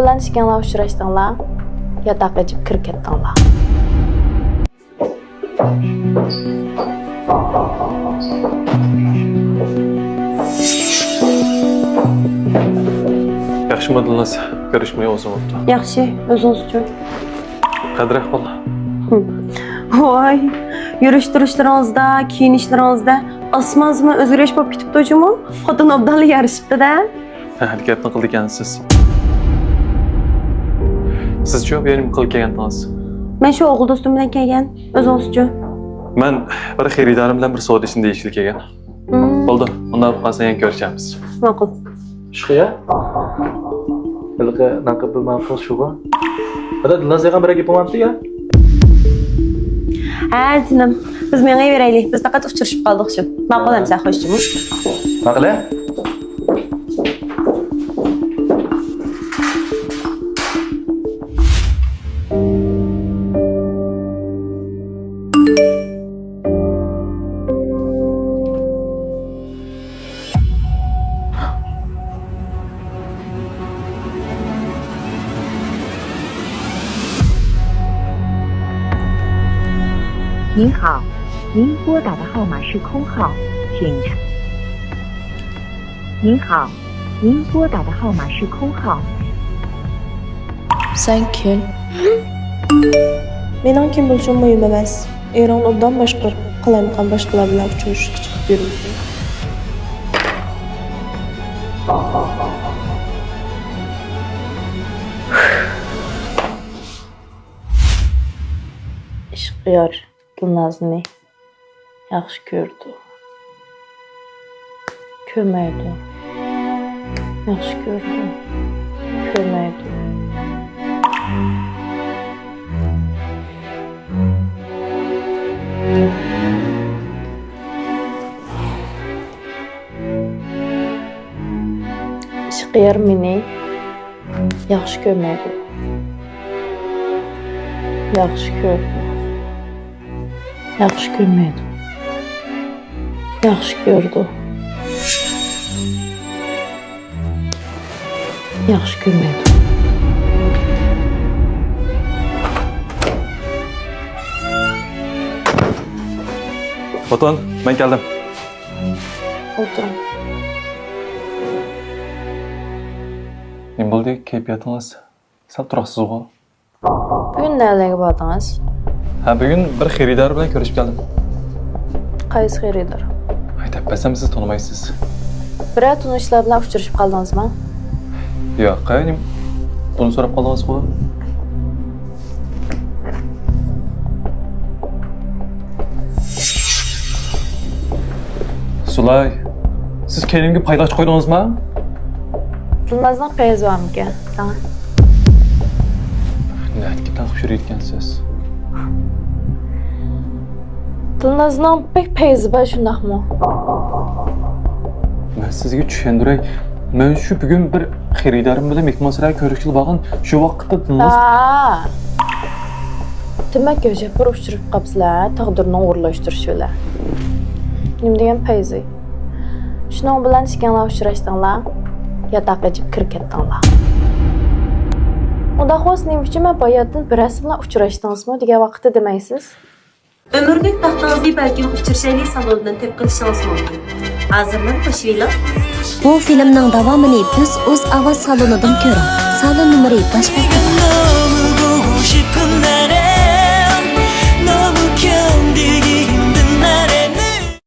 bilan ishkanlar uchrashdinglar, yotoqqa jib kirib ketdinglar. Yaxshimadingiz, ko'rishmay o'zim o'tdi. Yaxshi, o'zingiz uchun. Qadr ahvol. Voy, yurish-turishlaringizda, kiyinishlaringizda osmonzima o'zgarish bo'lib ketibdi-ku. Xotin obdonlik yarishibdi-da. Harakatni qildi ekansiz. Siz-chi benim qilib kelgandingiz? Men shu o'g'il do'stim bilan kelgan, o'zingiz uchun. Men bir xaridorim bilan bir savdo ishini deyishga kelgan. Bo'ldi, undan qolsa yana ko'rishamiz. Ma'qul. Shuya? Ilqa naqib ma'qul shuga. Ada dilazga bir gapimapti-ya. Ha, jinim. Biz menga beraylik. Biz faqat uchrashib qoldik shu. Ma'qul hamsa xo'shmi? Maqla?您好，您拨打的号码是空号，请查。您好，您拨打的号码是空号。 Sen kim? Mening kim bo'lishim muhim emas. Eron obdan boshqa qalamqon boshqalar bilan uchrashishga chiqib yuribdi. Ishqiyor Dilnazni yaxshi ko'rdi. Ko'maydi. Yaxshi ko'rdi. Ko'maydi. Ishqiyor meni yaxshi ko'rmaydi. Yaxshi ko'rdi. Yaxshi ko'rmaydi. Yaxshi ko'rdi. Yaxshi ko'rmaydi. Otan, ben geldim. O'tiring. Ne bo'ldi? Kayfiyatingiz sal turaqsizmi? Bugun nelarga bordingiz? Ha, bugun bir xaridor bilan ko'rishib keldim. Qaysi xaridor? Aytib bersam siz tanimaysiz. Biror tunishlar bilan uchrashib qoldingizmi? Yo'q, qaynim. Buni so'rab qoldingiz-ku. Sulay, siz kendimga paylash qo'ydingizmi? Dilnazning payizi bormikan? Tamam. Nima taqib yurayotgansiz? Dilnazning pek payizi bor shundaqmi? Men sizga tushundiray. Men shu bugun bir xaridorim bilan mehmonxonaga ko'rishga borgan shu vaqtda Dilnaz Ha. Demak, o'sha bir uchrashib qolibsizlar, taqdirni o'g'irlashtirish yo'li. Nima degan payizi? Shuning bilan ishkanlar uchrashdinglar, yotoqqa jib kirib ketdinglar. Unda xo's nima uchun men boyatdan birasi bilan uchrashdingizmi degan vaqtda demaysiz? Ömürlük baxtınızda belki uchrashaylik salonidan tep qilishingiz mumkin. Hozirdan qo'shinglar. Bu filmning davomini biz o'z ovoz salonidan ko'ring. Salon nomeri boshqa.